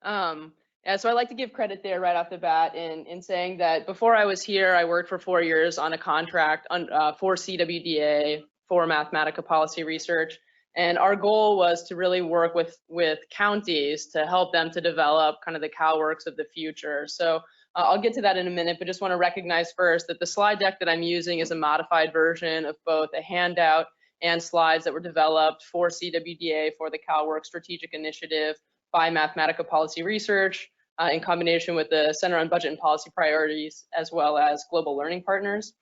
Yeah, so I like to give credit there right off the bat in saying that before I was here, I worked for 4 years on a contract for CWDA for Mathematica Policy Research. And our goal was to really work with counties to help them to develop kind of the CalWORKS of the future. So I'll get to that in a minute, but just want to recognize first that the slide deck that I'm using is a modified version of both a handout and slides that were developed for CWDA for the CalWORKS Strategic Initiative by Mathematica Policy Research in combination with the Center on Budget and Policy Priorities, as well as Global Learning Partners.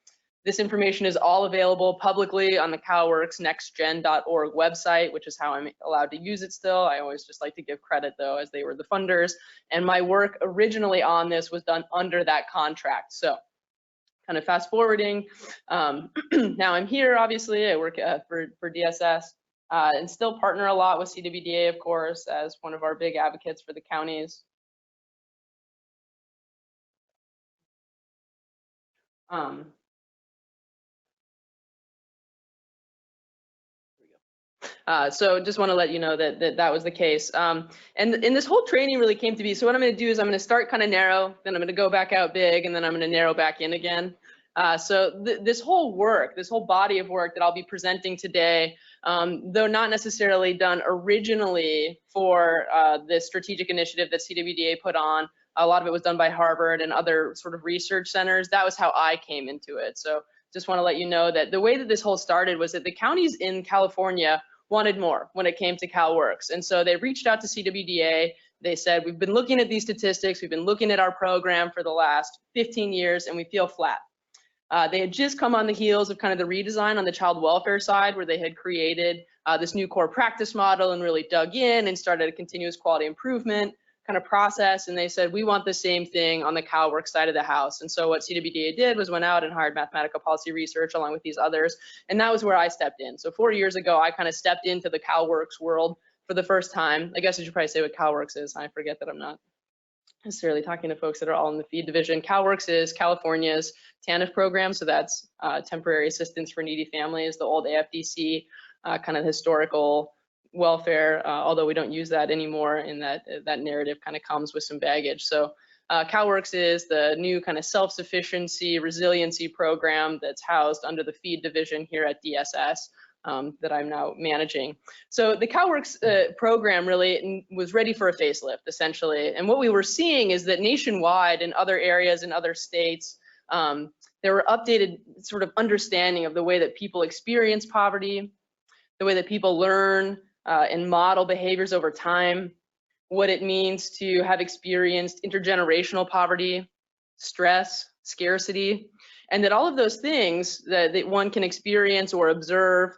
This information is all available publicly on the CalWORKS nextgen.org website, which is how I'm allowed to use it still. I always just like to give credit though, as they were the funders. And my work originally on this was done under that contract. So kind of fast forwarding, now I'm here, obviously, I work for DSS and still partner a lot with CWDA, of course, as one of our big advocates for the counties. So just want to let you know that was the case. And this whole training really came to be, so what I'm going to do is I'm going to start kind of narrow, then I'm going to go back out big, and then I'm going to narrow back in again. So this whole work, this whole body of work that I'll be presenting today, though not necessarily done originally for this strategic initiative that CWDA put on, a lot of it was done by Harvard and other sort of research centers. That was how I came into it. So just want to let you know that the way that this whole started was that the counties in California wanted more when it came to CalWORKS. And so they reached out to CWDA. They said, we've been looking at these statistics, we've been looking at our program for the last 15 years, and we feel flat. They had just come on the heels of kind of the redesign on the child welfare side, where they had created this new core practice model and really dug in and started a continuous quality improvement kind of process. And they said, we want the same thing on the CalWORKS side of the house. And so what CWDA did was went out and hired Mathematica Policy Research along with these others. And that was where I stepped in. So 4 years ago, I kind of stepped into the CalWORKS world for the first time. I guess I should probably say what CalWORKS is. I forget that I'm not necessarily talking to folks that are all in the feed division. CalWORKS is California's TANF program. So that's temporary assistance for needy families, the old AFDC kind of historical welfare, although we don't use that anymore, in that narrative kind of comes with some baggage. So CalWORKS is the new kind of self-sufficiency, resiliency program that's housed under the feed division here at DSS that I'm now managing. So the CalWORKS program really was ready for a facelift, essentially. And what we were seeing is that nationwide, in other areas, in other states, there were updated sort of understanding of the way that people experience poverty, the way that people learn and model behaviors over time, what it means to have experienced intergenerational poverty, stress, scarcity, and that all of those things that one can experience or observe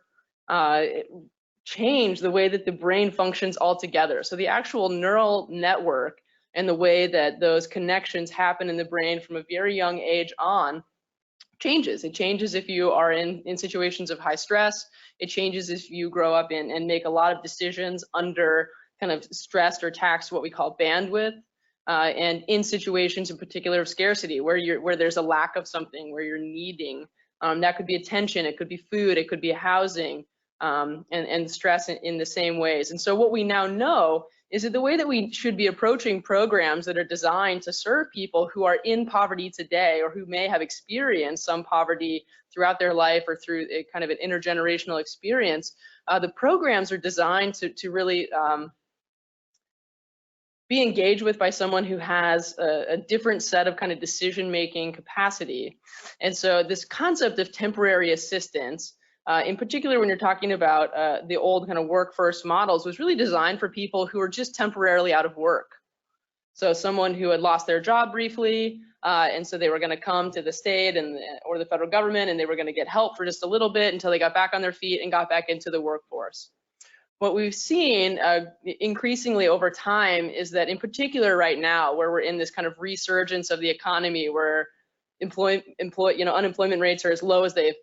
change the way that the brain functions altogether. So the actual neural network and the way that those connections happen in the brain from a very young age on changes. It changes if you are in situations of high stress. It changes if you grow up in and make a lot of decisions under kind of stressed or taxed, what we call bandwidth, and in situations in particular of scarcity, where there's a lack of something, where you're needing. That could be attention, it could be food, it could be housing, and stress in the same ways. And so what we now know is that the way that we should be approaching programs that are designed to serve people who are in poverty today, or who may have experienced some poverty throughout their life or through a kind of an intergenerational experience, the programs are designed to really be engaged with by someone who has a different set of kind of decision-making capacity. And so this concept of temporary assistance, in particular when you're talking about the old kind of work-first models, was really designed for people who were just temporarily out of work. So someone who had lost their job briefly, and so they were going to come to the state or the federal government, and they were going to get help for just a little bit until they got back on their feet and got back into the workforce. What we've seen increasingly over time is that, in particular right now, where we're in this kind of resurgence of the economy, where unemployment rates are as low as they've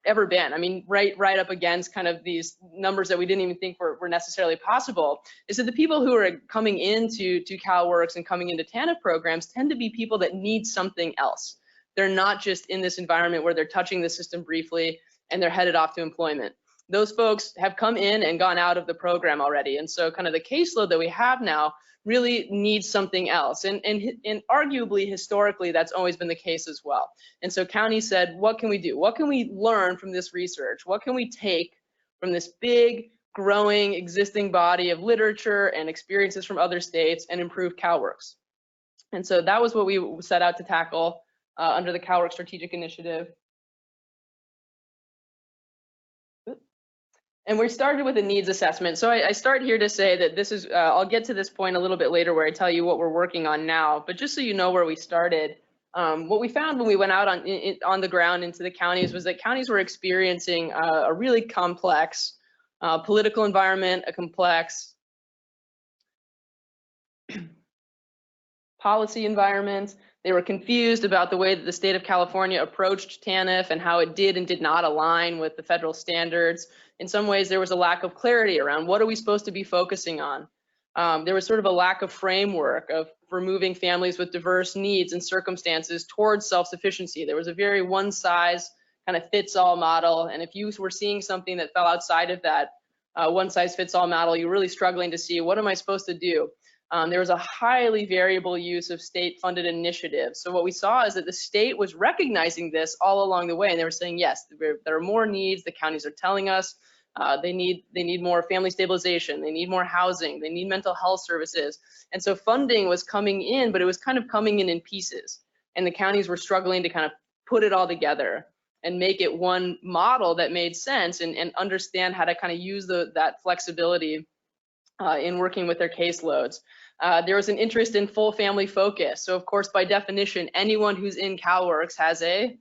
ever been. I mean, right up against kind of these numbers that we didn't even think were necessarily possible, is that the people who are coming into CalWORKS and coming into TANF programs tend to be people that need something else. They're not just in this environment where they're touching the system briefly and they're headed off to employment. those folks have come in and gone out of the program already. And so kind of the caseload that we have now really needs something else. And arguably, historically, that's always been the case as well. And so county said, what can we do? What can we learn from this research? What can we take from this big, growing, existing body of literature and experiences from other states and improve CalWORKS? And so that was what we set out to tackle under the CalWORKS Strategic Initiative. And we started with a needs assessment. So I start here to say that this is, I'll get to this point a little bit later where I tell you what we're working on now, but just so you know where we started, what we found when we went out on the ground into the counties was that counties were experiencing a really complex political environment, a complex policy environment. They were confused about the way that the state of California approached TANF and how it did and did not align with the federal standards. In some ways, there was a lack of clarity around what are we supposed to be focusing on. There was sort of a lack of framework for moving families with diverse needs and circumstances towards self-sufficiency. There was a very one-size-kind-of-fits-all model, and if you were seeing something that fell outside of that one-size-fits-all model, you're really struggling to see, what am I supposed to do? There was a highly variable use of state-funded initiatives. So what we saw is that the state was recognizing this all along the way, and they were saying, yes, there are more needs. The counties are telling us they need more family stabilization, they need more housing, they need mental health services. And so funding was coming in, but it was kind of coming in pieces. And the counties were struggling to kind of put it all together and make it one model that made sense and understand how to kind of use that flexibility in working with their caseloads. There was an interest in full family focus. So of course, by definition, anyone who's in CalWORKS has a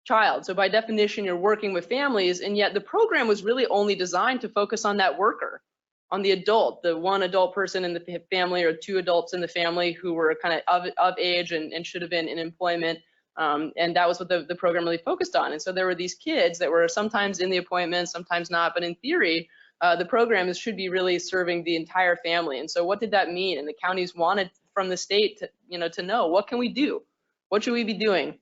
child. So by definition, you're working with families, and yet the program was really only designed to focus on that worker, on the adult, the one adult person in the family or two adults in the family who were kind of age and should have been in employment. And that was what the program really focused on. And so there were these kids that were sometimes in the appointment, sometimes not, but in theory, the program should be really serving the entire family. And so what did that mean? And the counties wanted from the state to know, what can we do? What should we be doing?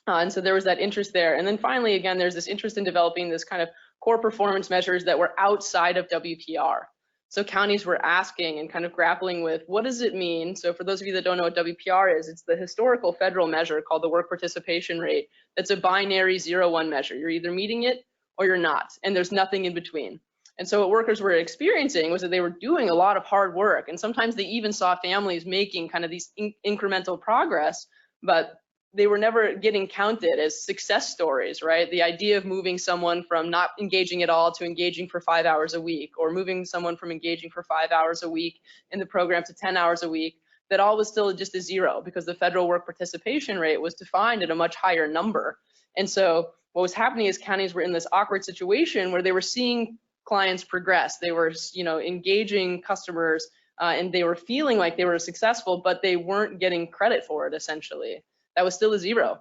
And so there was that interest there. And then finally, again, there's this interest in developing this kind of core performance measures that were outside of WPR. So counties were asking and kind of grappling with, what does it mean? So for those of you that don't know what WPR is, it's the historical federal measure called the work participation rate. That's a binary 0-1 measure. You're either meeting it or you're not, and there's nothing in between. And so what workers were experiencing was that they were doing a lot of hard work, and sometimes they even saw families making kind of these incremental progress, but they were never getting counted as success stories, right? The idea of moving someone from not engaging at all to engaging for 5 hours a week, or moving someone from engaging for 5 hours a week in the program to 10 hours a week, that all was still just a zero because the federal work participation rate was defined at a much higher number. And so what was happening is counties were in this awkward situation where they were seeing clients progress. They were, engaging customers and they were feeling like they were successful, but they weren't getting credit for it, essentially. That was still a zero.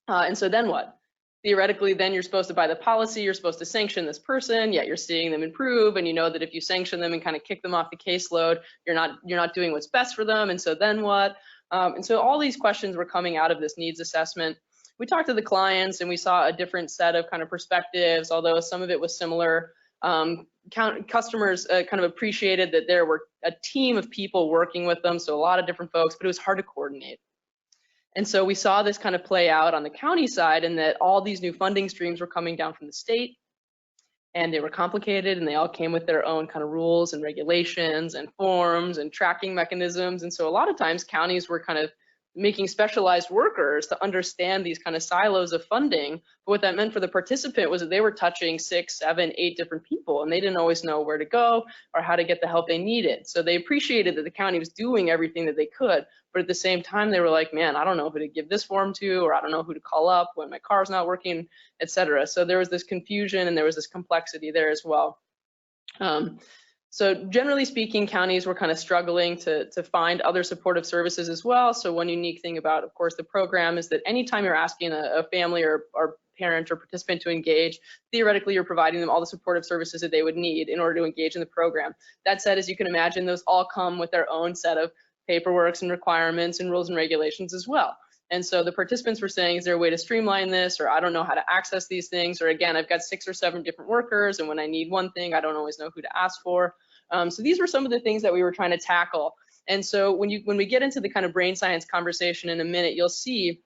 And so then what? Theoretically, then you're supposed to buy the policy, you're supposed to sanction this person, yet you're seeing them improve, and you know that if you sanction them and kind of kick them off the caseload, you're not doing what's best for them, and so then what? And so all these questions were coming out of this needs assessment. We talked to the clients and we saw a different set of kind of perspectives, although some of it was similar. Customers kind of appreciated that there were a team of people working with them, so a lot of different folks, but it was hard to coordinate. And so we saw this kind of play out on the county side, and that all these new funding streams were coming down from the state, and they were complicated, and they all came with their own kind of rules and regulations and forms and tracking mechanisms. And so a lot of times counties were kind of making specialized workers to understand these kind of silos of funding. But what that meant for the participant was that they were touching 6, 7, 8 different people, and they didn't always know where to go or how to get the help they needed. So they appreciated that the county was doing everything that they could, but at the same time, they were like, man, I don't know who to give this form to, or I don't know who to call up when my car's not working, etc. So there was this confusion and there was this complexity there as well. So generally speaking, counties were kind of struggling to find other supportive services as well. So one unique thing about, of course, the program is that anytime you're asking a family or parent or participant to engage, theoretically, you're providing them all the supportive services that they would need in order to engage in the program. That said, as you can imagine, those all come with their own set of paperwork and requirements and rules and regulations as well. And so the participants were saying, is there a way to streamline this? Or I don't know how to access these things. Or again, I've got 6 or 7 different workers, and when I need one thing, I don't always know who to ask for. So these were some of the things that we were trying to tackle. And so when we get into the kind of brain science conversation in a minute, you'll see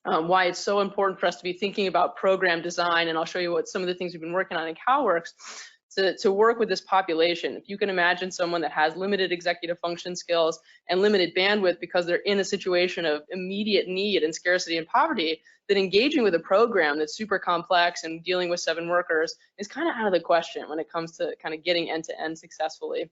why it's so important for us to be thinking about program design. And I'll show you what some of the things we've been working on in CalWORKS to work with this population. If you can imagine someone that has limited executive function skills and limited bandwidth because they're in a situation of immediate need and scarcity and poverty, then engaging with a program that's super complex and dealing with 7 workers is kind of out of the question when it comes to kind of getting end-to-end successfully.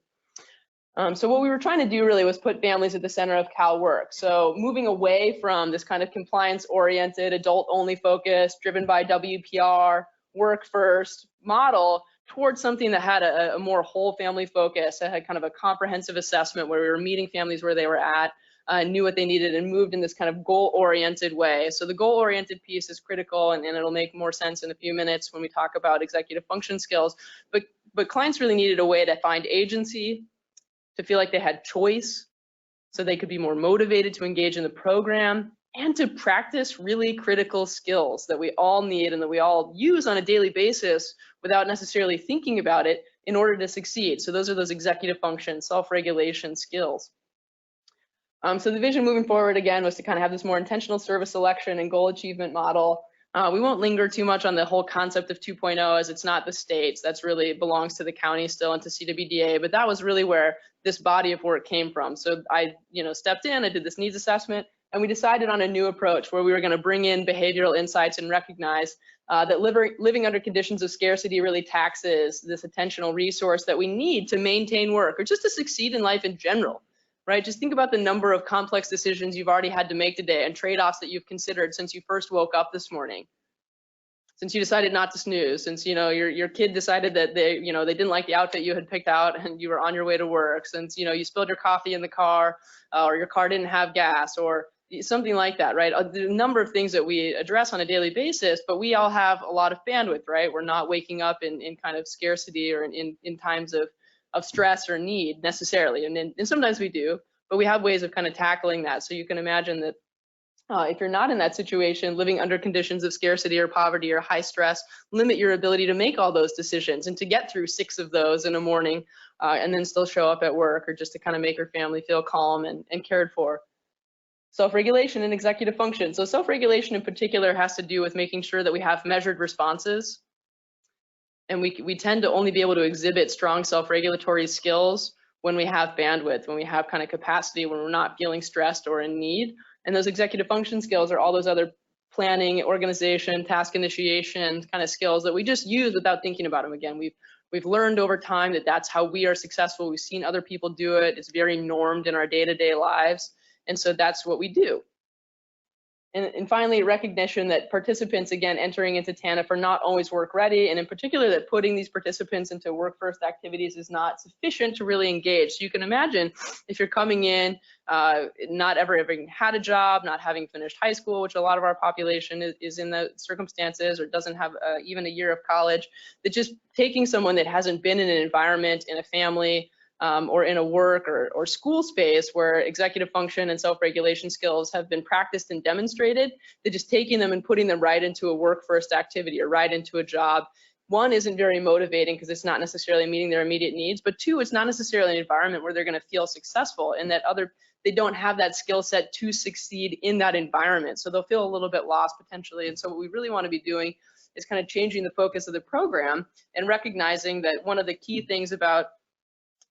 So what we were trying to do really was put families at the center of CalWORKS. So moving away from this kind of compliance-oriented, adult-only focus, driven by WPR, work first model, towards something that had a more whole family focus, that had kind of a comprehensive assessment where we were meeting families where they were at, knew what they needed, and moved in this kind of goal-oriented way. So the goal-oriented piece is critical, and it'll make more sense in a few minutes when we talk about executive function skills. But clients really needed a way to find agency, to feel like they had choice, so they could be more motivated to engage in the program, and to practice really critical skills that we all need and that we all use on a daily basis without necessarily thinking about it in order to succeed. So those are those executive function, self-regulation skills. So the vision moving forward, again, was to kind of have this more intentional service selection and goal achievement model. We won't linger too much on the whole concept of 2.0, as it's not the states. That's really belongs to the county still and to CWDA, but that was really where this body of work came from. So I stepped in, I did this needs assessment, and we decided on a new approach where we were going to bring in behavioral insights and recognize that living under conditions of scarcity really taxes this attentional resource that we need to maintain work or just to succeed in life in general, right? Just think about the number of complex decisions you've already had to make today and trade-offs that you've considered since you first woke up this morning, since you decided not to snooze, since your kid decided that they didn't like the outfit you had picked out and you were on your way to work, since you spilled your coffee in the car, or your car didn't have gas, or something like that, right? The number of things that we address on a daily basis, but we all have a lot of bandwidth, right? We're not waking up in kind of scarcity or in times of stress or need necessarily, and sometimes we do, but we have ways of kind of tackling that. So you can imagine that if you're not in that situation, living under conditions of scarcity or poverty or high stress, limit your ability to make all those decisions and to get through 6 of those in a morning and then still show up at work, or just to kind of make your family feel calm and cared for. Self-regulation and executive function. So self-regulation in particular has to do with making sure that we have measured responses. And we tend to only be able to exhibit strong self-regulatory skills when we have bandwidth, when we have kind of capacity, when we're not feeling stressed or in need. And those executive function skills are all those other planning, organization, task initiation kind of skills that we just use without thinking about them. Again, we've learned over time that that's how we are successful. We've seen other people do it. It's very normed in our day-to-day lives. And so that's what we do. And finally, recognition that participants, again, entering into TANF are not always work ready, and in particular that putting these participants into work first activities is not sufficient to really engage. So you can imagine if you're coming in, not ever having had a job, not having finished high school, which a lot of our population is in the circumstances, or doesn't have even a year of college, that just taking someone that hasn't been in an environment, in a family, or in a work or school space where executive function and self-regulation skills have been practiced and demonstrated, that just taking them and putting them right into a work-first activity or right into a job, one, isn't very motivating because it's not necessarily meeting their immediate needs, but 2, it's not necessarily an environment where they're going to feel successful, and that they don't have that skill set to succeed in that environment. So they'll feel a little bit lost potentially. And so what we really want to be doing is kind of changing the focus of the program and recognizing that one of the key things about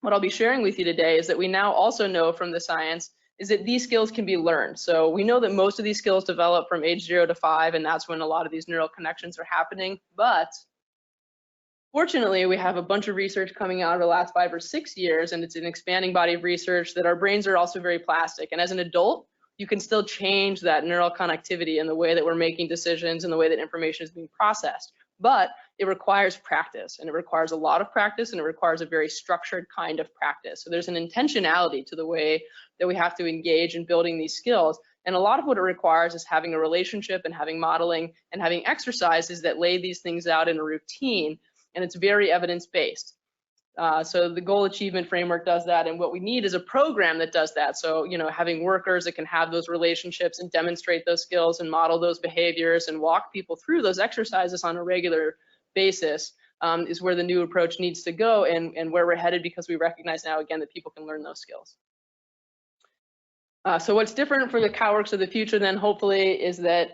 what I'll be sharing with you today is that we now also know from the science is that these skills can be learned. So we know that most of these skills develop from age 0 to 5, and that's when a lot of these neural connections are happening. But fortunately, we have a bunch of research coming out over the last 5 or 6 years, and it's an expanding body of research that our brains are also very plastic. And as an adult, you can still change that neural connectivity in the way that we're making decisions and the way that information is being processed. But it requires practice, and it requires a lot of practice, and it requires a very structured kind of practice. So there's an intentionality to the way that we have to engage in building these skills. And a lot of what it requires is having a relationship and having modeling and having exercises that lay these things out in a routine, and it's very evidence-based. So the goal achievement framework does that, and what we need is a program that does that. So, you know, having workers that can have those relationships and demonstrate those skills and model those behaviors and walk people through those exercises on a regular basis is where the new approach needs to go, and where we're headed, because we recognize now, again, that people can learn those skills. So what's different for the CalWORKS of the future then, hopefully, is that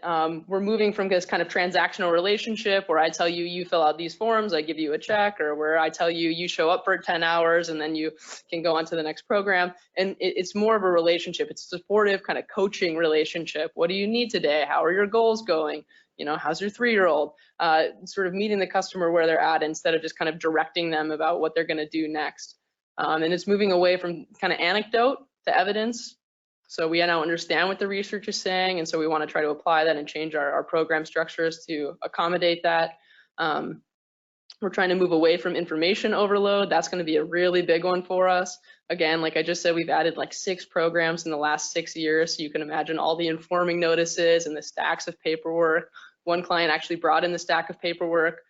we're moving from this kind of transactional relationship where I tell you, you fill out these forms, I give you a check, or where I tell you, you show up for 10 hours and then you can go on to the next program. And it's more of a relationship. It's a supportive kind of coaching relationship. What do you need today? How are your goals going? You know, how's your 3-year-old? Sort of meeting the customer where they're at instead of just kind of directing them about what they're going to do next. And it's moving away from kind of anecdote to evidence. So we now understand what the research is saying, and so we want to try to apply that and change our program structures to accommodate that. We're trying to move away from information overload. That's going to be a really big one for us. Again, like I just said, we've added like 6 programs in the last 6 years, so you can imagine all the informing notices and the stacks of paperwork. One client actually brought in the stack of paperwork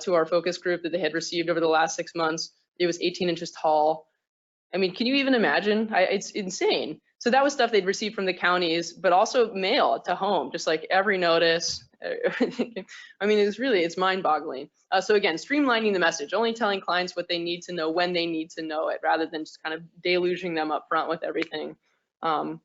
to our focus group that they had received over the last 6 months. It was 18 inches tall. I mean, can you even imagine? It's insane. So that was stuff they'd received from the counties, but also mail to home, just like every notice. I mean, it's mind-boggling. So again, streamlining the message, only telling clients what they need to know when they need to know it, rather than just kind of deluging them up front with everything. Finally,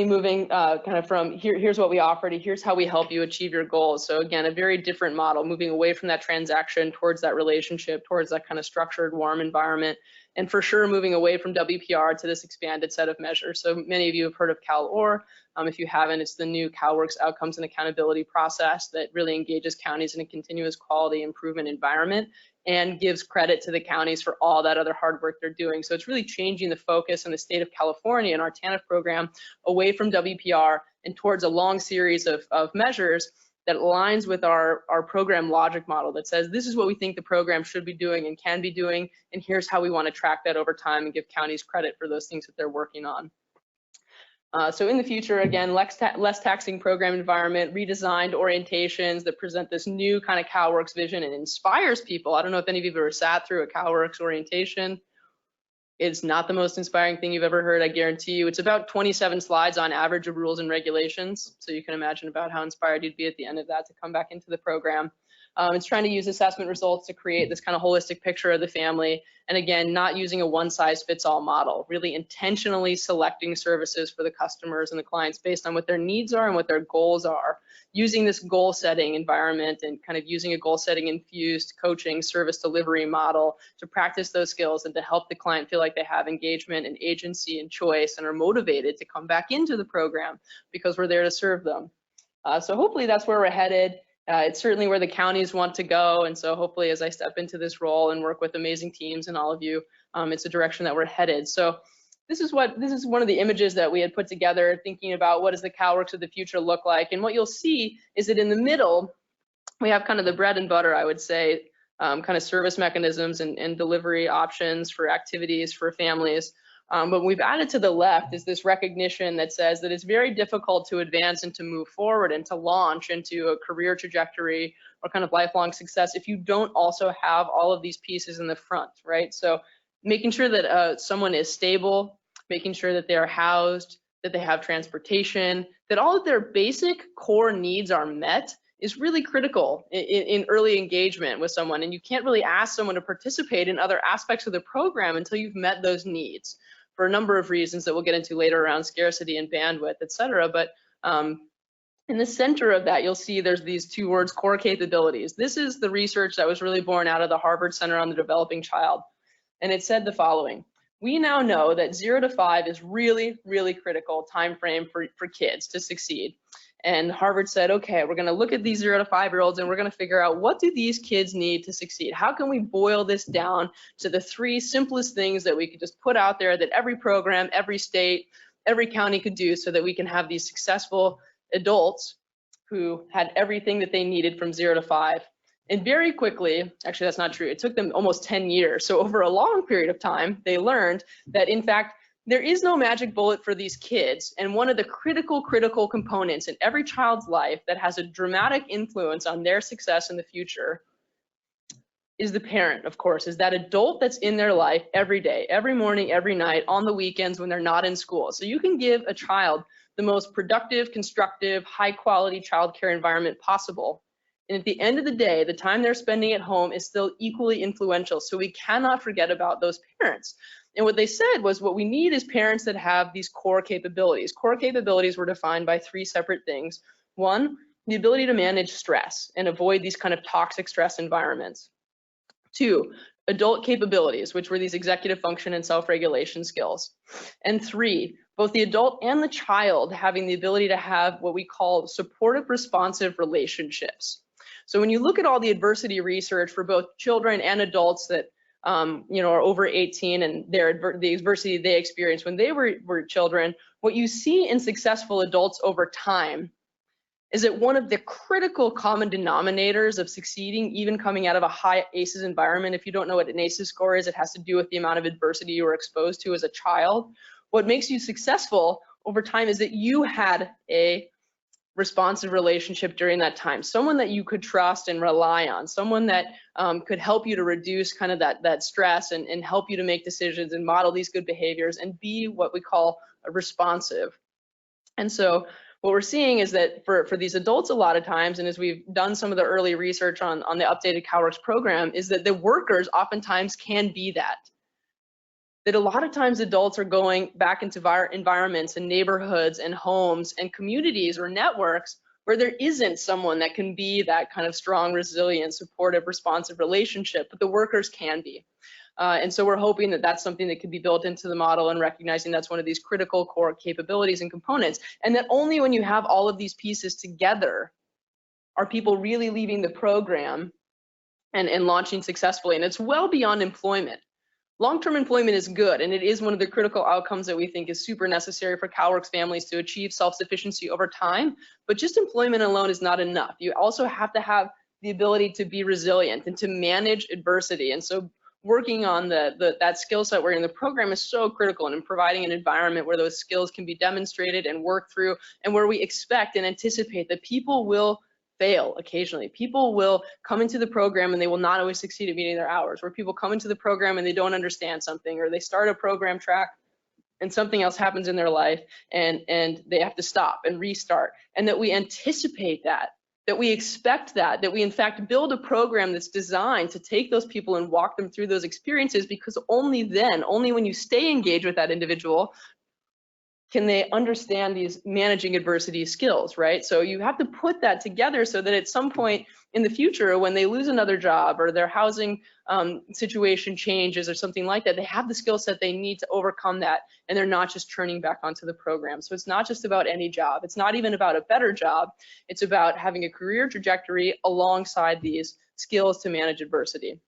moving kind of from here's what we offer to here's how we help you achieve your goals. So again, a very different model, moving away from that transaction towards that relationship, towards that kind of structured, warm environment. And for sure, moving away from WPR to this expanded set of measures. So many of you have heard of CalOR. If you haven't, it's the new CalWORKS outcomes and accountability process that really engages counties in a continuous quality improvement environment and gives credit to the counties for all that other hard work they're doing. So it's really changing the focus in the state of California and our TANF program away from WPR and towards a long series of measures that aligns with our program logic model that says this is what we think the program should be doing and can be doing, and here's how we want to track that over time and give counties credit for those things that they're working on. So in the future, again, less taxing program environment, redesigned orientations that present this new kind of CalWORKS vision and inspires people. I don't know if any of you have ever sat through a CalWORKS orientation. It's not the most inspiring thing you've ever heard, I guarantee you. It's about 27 slides on average of rules and regulations. So you can imagine about how inspired you'd be at the end of that to come back into the program. It's trying to use assessment results to create this kind of holistic picture of the family. And again, not using a one-size-fits-all model, really intentionally selecting services for the customers and the clients based on what their needs are and what their goals are. Using this goal-setting environment and kind of using a goal-setting infused coaching service delivery model to practice those skills and to help the client feel like they have engagement and agency and choice and are motivated to come back into the program because we're there to serve them. So hopefully that's where we're headed. It's certainly where the counties want to go, and so hopefully as I step into this role and work with amazing teams and all of you, it's a direction that we're headed. So this is one of the images that we had put together, thinking about what does the CalWORKS of the future look like. And what you'll see is that in the middle, we have kind of the bread and butter, I would say, kind of service mechanisms and delivery options for activities for families. But we've added to the left is this recognition that says that it's very difficult to advance and to move forward and to launch into a career trajectory or kind of lifelong success if you don't also have all of these pieces in the front, right? So making sure that someone is stable, making sure that they are housed, that they have transportation, that all of their basic core needs are met is really critical in early engagement with someone. And you can't really ask someone to participate in other aspects of the program until you've met those needs, for a number of reasons that we'll get into later around scarcity and bandwidth, et cetera. But in the center of that, you'll see there's these 2 words, core capabilities. This is the research that was really born out of the Harvard Center on the Developing Child. And it said the following: we now know that 0 to 5 is really, really critical time frame for kids to succeed. And Harvard said, okay, we're gonna look at these 0 to 5-year-olds and we're gonna figure out what do these kids need to succeed? How can we boil this down to the 3 simplest things that we could just put out there that every program, every state, every county could do so that we can have these successful adults who had everything that they needed from 0 to 5. And very quickly, actually that's not true, it took them almost 10 years. So over a long period of time, they learned that in fact, there is no magic bullet for these kids, and one of the critical components in every child's life that has a dramatic influence on their success in the future is the parent, of course, is that adult that's in their life every day, every morning, every night, on the weekends when they're not in school. So you can give a child the most productive, constructive, high quality childcare environment possible. And at the end of the day, the time they're spending at home is still equally influential. So we cannot forget about those parents. And what they said was, what we need is parents that have these core capabilities. Core capabilities were defined by 3 separate things. 1, the ability to manage stress and avoid these kind of toxic stress environments. 2, adult capabilities, which were these executive function and self-regulation skills. And 3, both the adult and the child having the ability to have what we call supportive, responsive relationships. So when you look at all the adversity research for both children and adults that are over 18 and the adversity they experienced when they were children, what you see in successful adults over time is that one of the critical common denominators of succeeding, even coming out of a high ACEs environment, if you don't know what an ACEs score is, it has to do with the amount of adversity you were exposed to as a child. What makes you successful over time is that you had a responsive relationship during that time, someone that you could trust and rely on, someone that could help you to reduce kind of that stress and help you to make decisions and model these good behaviors and be what we call responsive. And so what we're seeing is that for these adults a lot of times, and as we've done some of the early research on the updated CalWORKS program, is that the workers oftentimes can be that a lot of times adults are going back into environments and neighborhoods and homes and communities or networks where there isn't someone that can be that kind of strong, resilient, supportive, responsive relationship, but the workers can be. And so we're hoping that that's something that could be built into the model, and recognizing that's one of these critical core capabilities and components, and that only when you have all of these pieces together are people really leaving the program and launching successfully. And it's well beyond employment. Long-term employment is good, and it is one of the critical outcomes that we think is super necessary for CalWORKS families to achieve self-sufficiency over time, but just employment alone is not enough. You also have to have the ability to be resilient and to manage adversity. And so working on that skill set where in the program is so critical, and in providing an environment where those skills can be demonstrated and worked through, and where we expect and anticipate that people will fail occasionally. People will come into the program and they will not always succeed at meeting their hours, where people come into the program and they don't understand something, or they start a program track and something else happens in their life and they have to stop and restart, and that we anticipate that we expect that we in fact build a program that's designed to take those people and walk them through those experiences, because only when you stay engaged with that individual can they understand these managing adversity skills, right? So you have to put that together so that at some point in the future, when they lose another job or their housing situation changes or something like that, they have the skill set they need to overcome that, and they're not just turning back onto the program. So it's not just about any job. It's not even about a better job. It's about having a career trajectory alongside these skills to manage adversity.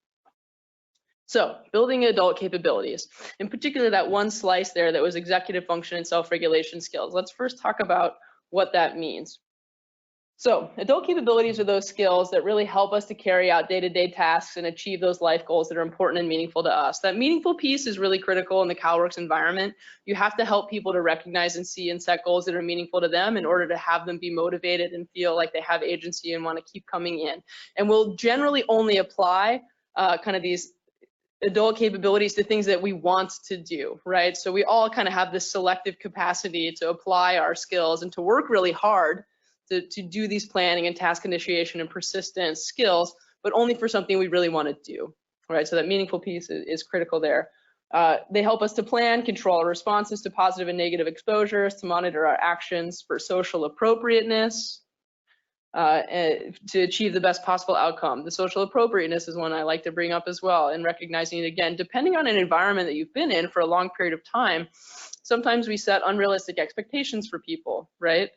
So building adult capabilities, in particular that one slice there that was executive function and self-regulation skills. Let's first talk about what that means. So adult capabilities are those skills that really help us to carry out day-to-day tasks and achieve those life goals that are important and meaningful to us. That meaningful piece is really critical in the CalWORKS environment. You have to help people to recognize and see and set goals that are meaningful to them in order to have them be motivated and feel like they have agency and want to keep coming in. And we'll generally only apply kind of these adult capabilities to things that we want to do, right? So we all kind of have this selective capacity to apply our skills and to work really hard to do these planning and task initiation and persistence skills, but only for something we really want to do, right? So that meaningful piece is critical there. They help us to plan, control our responses to positive and negative exposures, to monitor our actions for social appropriateness, to achieve the best possible outcome. The social appropriateness is one I like to bring up as well, and recognizing it again, depending on an environment that you've been in for a long period of time, sometimes we set unrealistic expectations for people, right?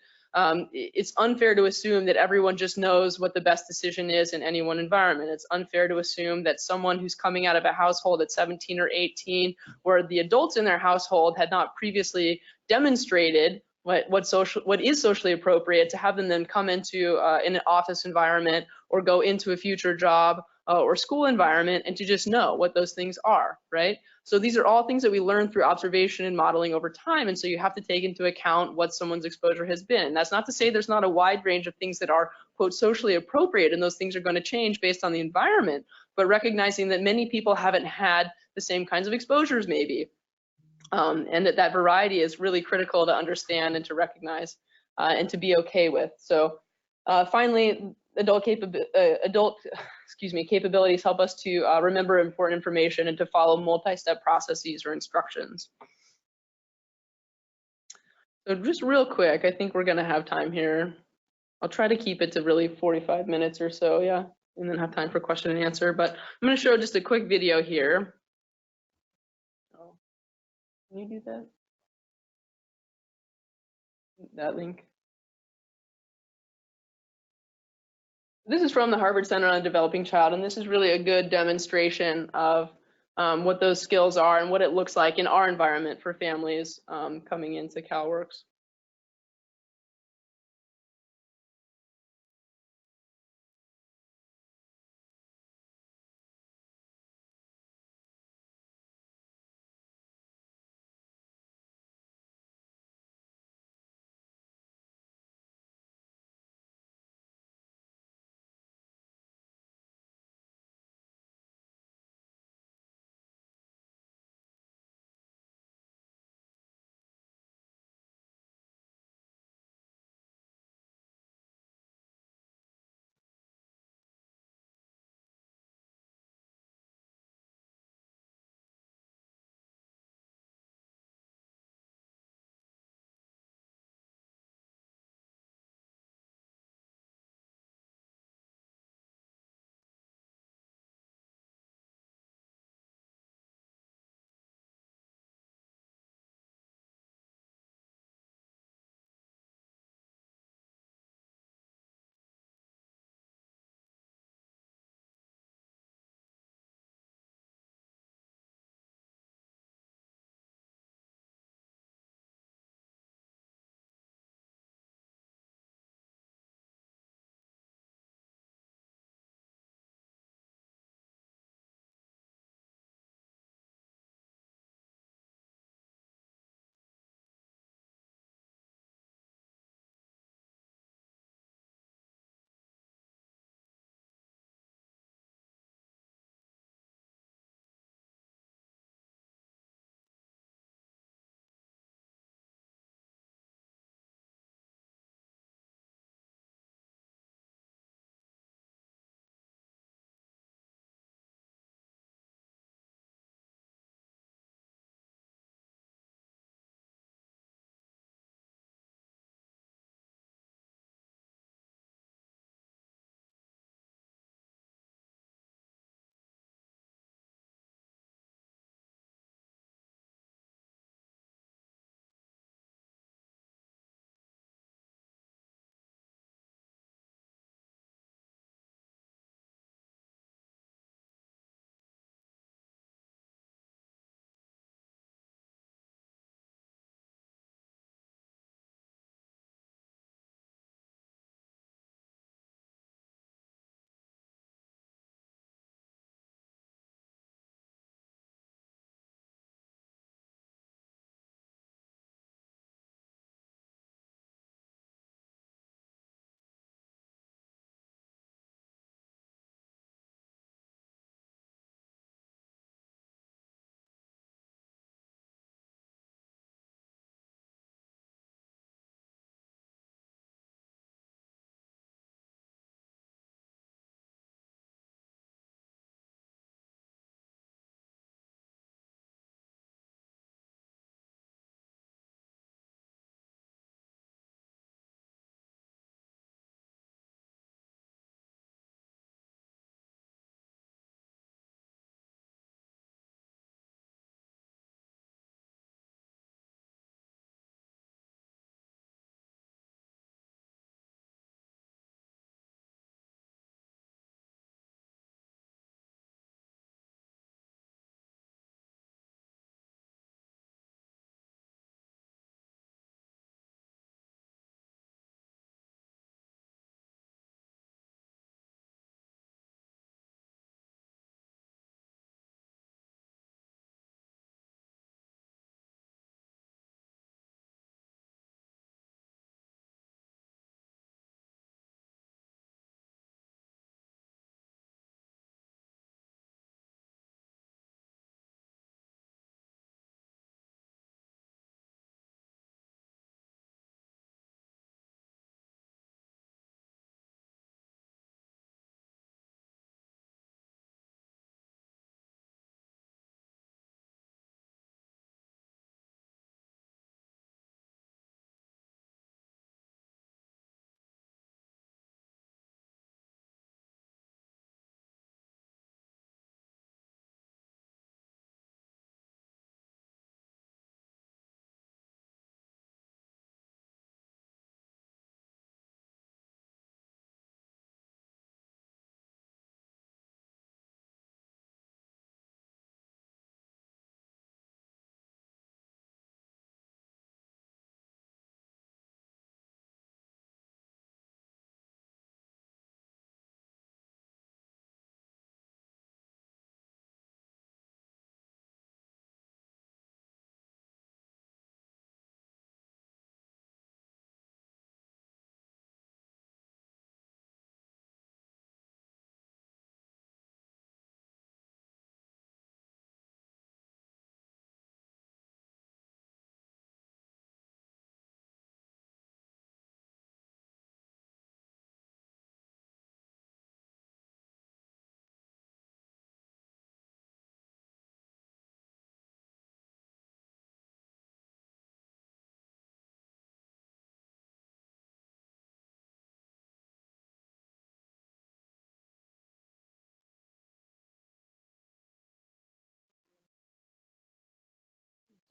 It's unfair to assume that everyone just knows what the best decision is in any one environment. It's unfair to assume that someone who's coming out of a household at 17 or 18, where the adults in their household had not previously demonstrated what is socially appropriate, to have them then come into an office environment or go into a future job or school environment, and to just know what those things are, right? So these are all things that we learn through observation and modeling over time, and so you have to take into account what someone's exposure has been. That's not to say there's not a wide range of things that are, quote, socially appropriate, and those things are going to change based on the environment, but recognizing that many people haven't had the same kinds of exposures maybe, and that variety is really critical to understand and to recognize and to be okay with. So finally, adult capabilities help us to remember important information and to follow multi-step processes or instructions. So just real quick, I think we're going to have time here. I'll try to keep it to really 45 minutes or so, yeah, and then have time for question and answer. But I'm going to show just a quick video here. Oh, can you do that? That link. This is from the Harvard Center on the Developing Child, and this is really a good demonstration of what those skills are and what it looks like in our environment for families coming into CalWORKS.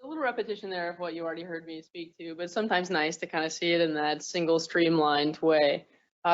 A little repetition there of what you already heard me speak to, but sometimes nice to kind of see it in that single streamlined way.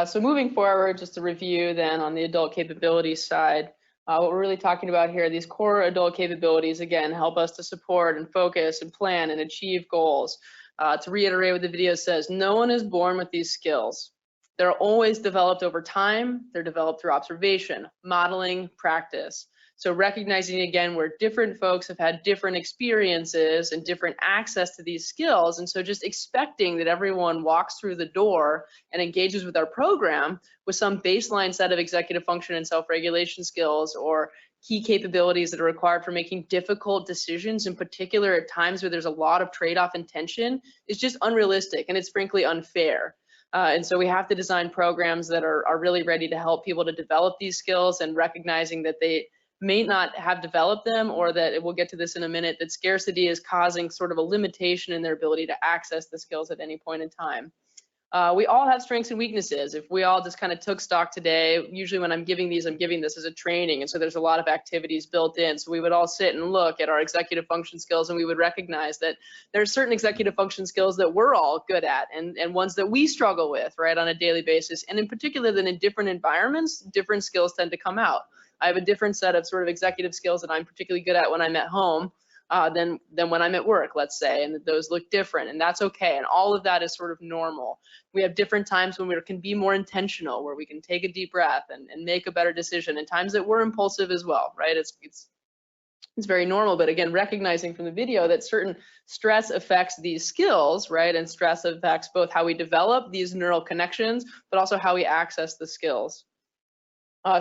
So moving forward, just to review then on the adult capabilities side, what we're really talking about here, these core adult capabilities, again, help us to support and focus and plan and achieve goals. To reiterate what the video says, no one is born with these skills. They're always developed over time. They're developed through observation, modeling, practice. So recognizing again where different folks have had different experiences and different access to these skills. And so just expecting that everyone walks through the door and engages with our program with some baseline set of executive function and self-regulation skills or key capabilities that are required for making difficult decisions, in particular at times where there's a lot of trade-off and tension, is just unrealistic and it's frankly unfair. And so we have to design programs that are really ready to help people to develop these skills and recognizing that they may not have developed them, or that, we'll get to this in a minute, that scarcity is causing sort of a limitation in their ability to access the skills at any point in time. We all have strengths and weaknesses. If we all just kind of took stock today, usually when I'm giving this as a training, and so there's a lot of activities built in. So we would all sit and look at our executive function skills, and we would recognize that there are certain executive function skills that we're all good at, and ones that we struggle with, right, on a daily basis. And in particular, that in different environments, different skills tend to come out. I have a different set of sort of executive skills that I'm particularly good at when I'm at home than when I'm at work, let's say, and those look different, and that's okay. And all of that is sort of normal. We have different times when we can be more intentional, where we can take a deep breath and make a better decision, and times that we're impulsive as well, right? It's very normal, but again, recognizing from the video that certain stress affects these skills, right? And stress affects both how we develop these neural connections, but also how we access the skills.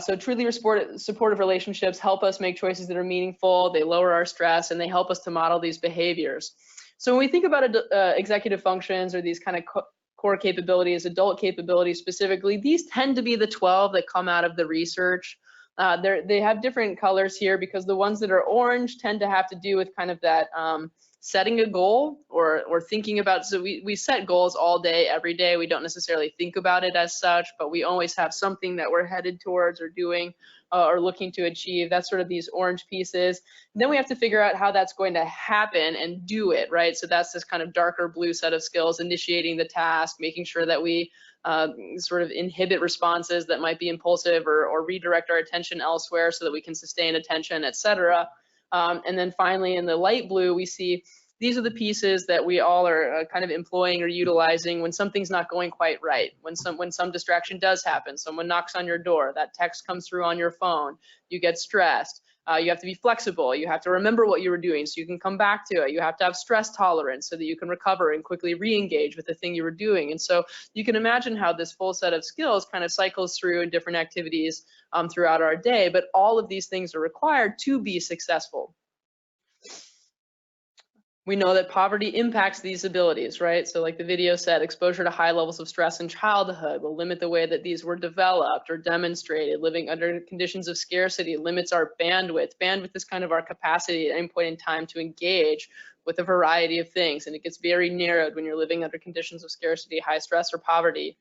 So truly supportive relationships help us make choices that are meaningful, they lower our stress, and they help us to model these behaviors. So when we think about executive functions or these kind of core capabilities, adult capabilities specifically, these tend to be the 12 that come out of the research. They have different colors here because the ones that are orange tend to have to do with kind of that setting a goal or thinking about, so we set goals all day, every day. We don't necessarily think about it as such, but we always have something that we're headed towards or doing or looking to achieve. That's sort of these orange pieces. And then we have to figure out how that's going to happen and do it, right? So that's this kind of darker blue set of skills, initiating the task, making sure that we sort of inhibit responses that might be impulsive or redirect our attention elsewhere so that we can sustain attention, etc. And then finally, in the light blue, we see these are the pieces that we all are kind of employing or utilizing when something's not going quite right, when some distraction does happen, someone knocks on your door, that text comes through on your phone, you get stressed. You have to be flexible. You have to remember what you were doing so you can come back to it. You have to have stress tolerance so that you can recover and quickly re-engage with the thing you were doing. And so you can imagine how this full set of skills kind of cycles through in different activities throughout our day, but all of these things are required to be successful. We know that poverty impacts these abilities, right? So like the video said, exposure to high levels of stress in childhood will limit the way that these were developed or demonstrated. Living under conditions of scarcity limits our bandwidth. Bandwidth is kind of our capacity at any point in time to engage with a variety of things. And it gets very narrowed when you're living under conditions of scarcity, high stress, or poverty.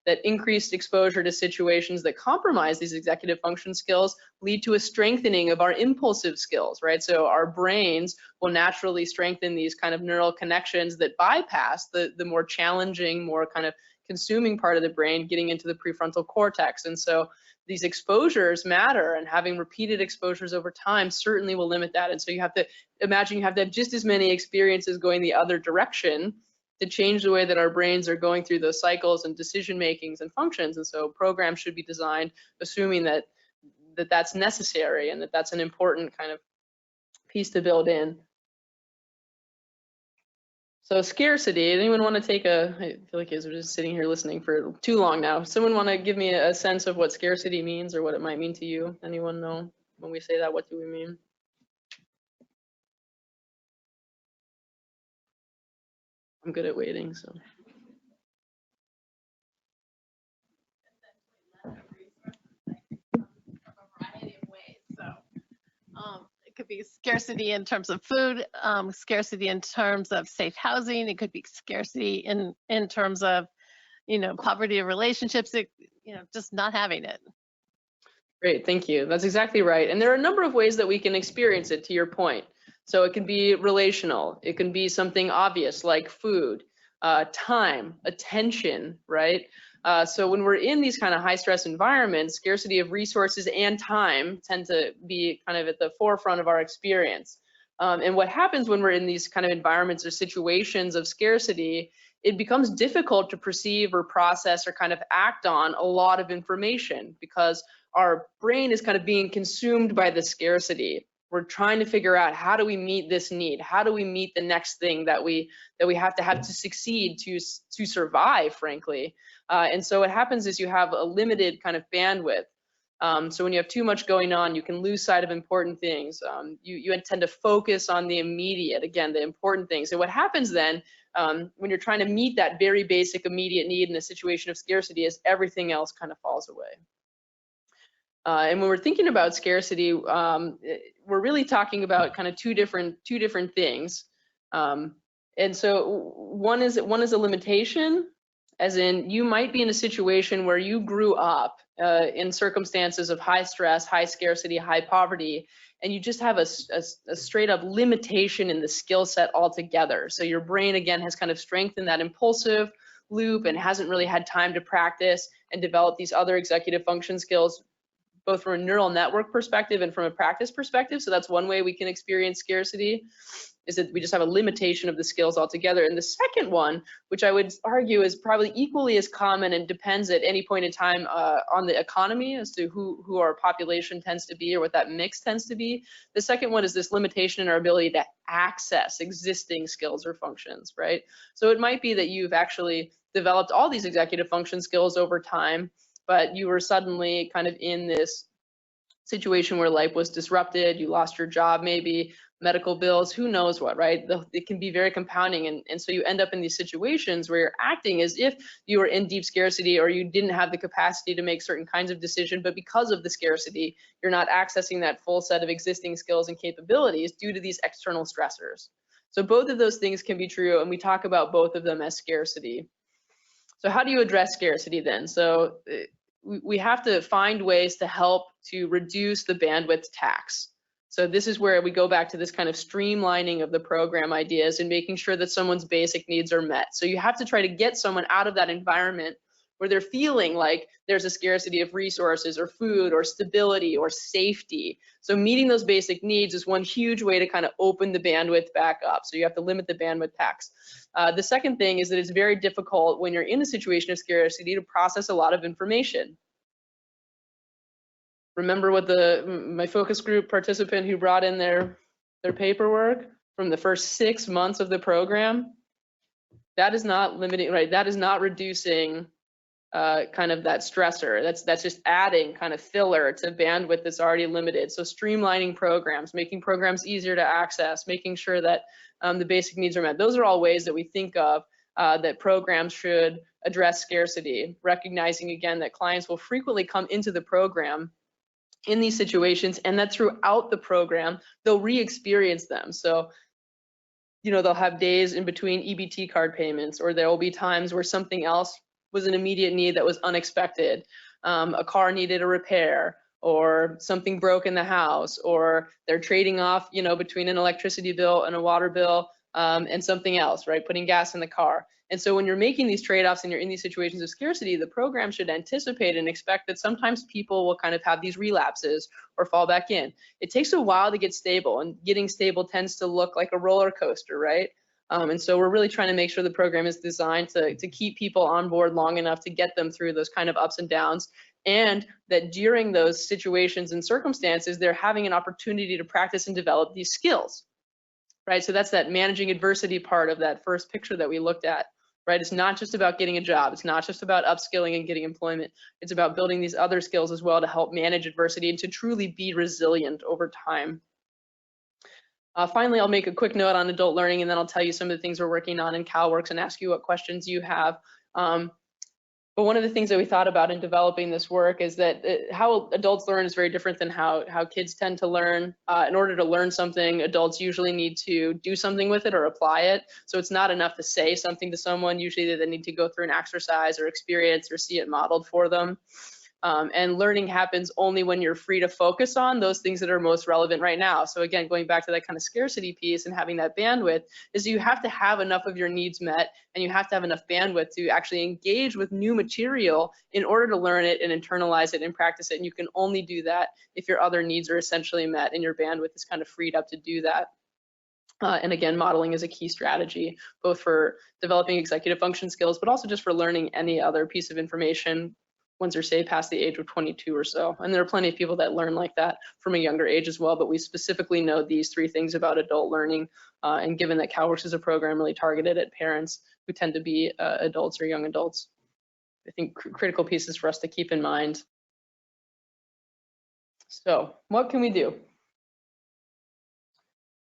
That increased exposure to situations that compromise these executive function skills lead to a strengthening of our impulsive skills, right? So our brains will naturally strengthen these kind of neural connections that bypass the more challenging, more kind of consuming part of the brain, getting into the prefrontal cortex. And so these exposures matter, and having repeated exposures over time certainly will limit that. And so you have to imagine you have to have just as many experiences going the other direction to change the way that our brains are going through those cycles and decision makings and functions. And so programs should be designed assuming that that's necessary and that that's an important kind of piece to build in. So scarcity, anyone want to take I feel like we're just sitting here listening for too long now. Someone want to give me a sense of what scarcity means or what it might mean to you? Anyone know when we say that, what do we mean? I'm good at waiting, so. It could be scarcity in terms of food, scarcity in terms of safe housing. It could be scarcity in terms of, poverty of relationships. Just not having it. Great, thank you. That's exactly right. And there are a number of ways that we can experience it, to your point. So it can be relational, it can be something obvious like food, time, attention, right? So when we're in these kind of high stress environments, scarcity of resources and time tend to be kind of at the forefront of our experience. And what happens when we're in these kind of environments or situations of scarcity, it becomes difficult to perceive or process or kind of act on a lot of information because our brain is kind of being consumed by the scarcity. We're trying to figure out, how do we meet this need? How do we meet the next thing that we have to succeed to survive, frankly. And so what happens is you have a limited kind of bandwidth. So when you have too much going on, you can lose sight of important things. You tend to focus on the immediate, again, the important things. And what happens then, when you're trying to meet that very basic immediate need in a situation of scarcity, is everything else kind of falls away. And when we're thinking about scarcity, we're really talking about kind of two different things. And so one is a limitation, as in you might be in a situation where you grew up in circumstances of high stress, high scarcity, high poverty, and you just have a straight up limitation in the skill set altogether. So your brain, again, has kind of strengthened that impulsive loop and hasn't really had time to practice and develop these other executive function skills, both from a neural network perspective and from a practice perspective. So that's one way we can experience scarcity, is that we just have a limitation of the skills altogether. And the second one, which I would argue is probably equally as common and depends at any point in time on the economy as to who our population tends to be or what that mix tends to be. The second one is this limitation in our ability to access existing skills or functions, right? So it might be that you've actually developed all these executive function skills over time, but you were suddenly kind of in this situation where life was disrupted, you lost your job, maybe medical bills, who knows what, right? It can be very compounding. And so you end up in these situations where you're acting as if you were in deep scarcity or you didn't have the capacity to make certain kinds of decisions, but because of the scarcity, you're not accessing that full set of existing skills and capabilities due to these external stressors. So both of those things can be true, and we talk about both of them as scarcity. So how do you address scarcity then? So we have to find ways to help to reduce the bandwidth tax. So this is where we go back to this kind of streamlining of the program ideas and making sure that someone's basic needs are met. So you have to try to get someone out of that environment where they're feeling like there's a scarcity of resources or food or stability or safety. So meeting those basic needs is one huge way to kind of open the bandwidth back up. So you have to limit the bandwidth tax. The second thing is that it's very difficult when you're in a situation of scarcity to process a lot of information. Remember what my focus group participant who brought in their paperwork from the first 6 months of the program? That is not limiting, right? That is not reducing kind of that stressor. That's just adding kind of filler to bandwidth that's already limited. So streamlining programs, making programs easier to access, making sure that the basic needs are met. Those are all ways that we think of that programs should address scarcity, recognizing again that clients will frequently come into the program in these situations, and that throughout the program, they'll re-experience them. So, you know, they'll have days in between EBT card payments, or there will be times where something else was an immediate need that was unexpected. A car needed a repair, or something broke in the house, or they're trading off, you know, between an electricity bill and a water bill and something else, right? Putting gas in the car. And so when you're making these trade-offs and you're in these situations of scarcity, the program should anticipate and expect that sometimes people will kind of have these relapses or fall back in. It takes a while to get stable, and getting stable tends to look like a roller coaster, right? And so we're really trying to make sure the program is designed to keep people on board long enough to get them through those kind of ups and downs, and that during those situations and circumstances, they're having an opportunity to practice and develop these skills, right? So that's that managing adversity part of that first picture that we looked at, right? It's not just about getting a job. It's not just about upskilling and getting employment. It's about building these other skills as well to help manage adversity and to truly be resilient over time. Finally, I'll make a quick note on adult learning, and then I'll tell you some of the things we're working on in CalWORKS and ask you what questions you have. But one of the things that we thought about in developing this work is that how adults learn is very different than how kids tend to learn. In order to learn something, adults usually need to do something with it or apply it. So it's not enough to say something to someone. Usually they need to go through an exercise or experience or see it modeled for them. And learning happens only when you're free to focus on those things that are most relevant right now. So again, going back to that kind of scarcity piece and having that bandwidth, is you have to have enough of your needs met, and you have to have enough bandwidth to actually engage with new material in order to learn it and internalize it and practice it. And you can only do that if your other needs are essentially met and your bandwidth is kind of freed up to do that. And again, modeling is a key strategy, both for developing executive function skills, but also just for learning any other piece of information once you're, say, past the age of 22 or so. And there are plenty of people that learn like that from a younger age as well, but we specifically know these 3 things about adult learning. And given that CalWORKS is a program really targeted at parents who tend to be adults or young adults, I think critical pieces for us to keep in mind. So what can we do?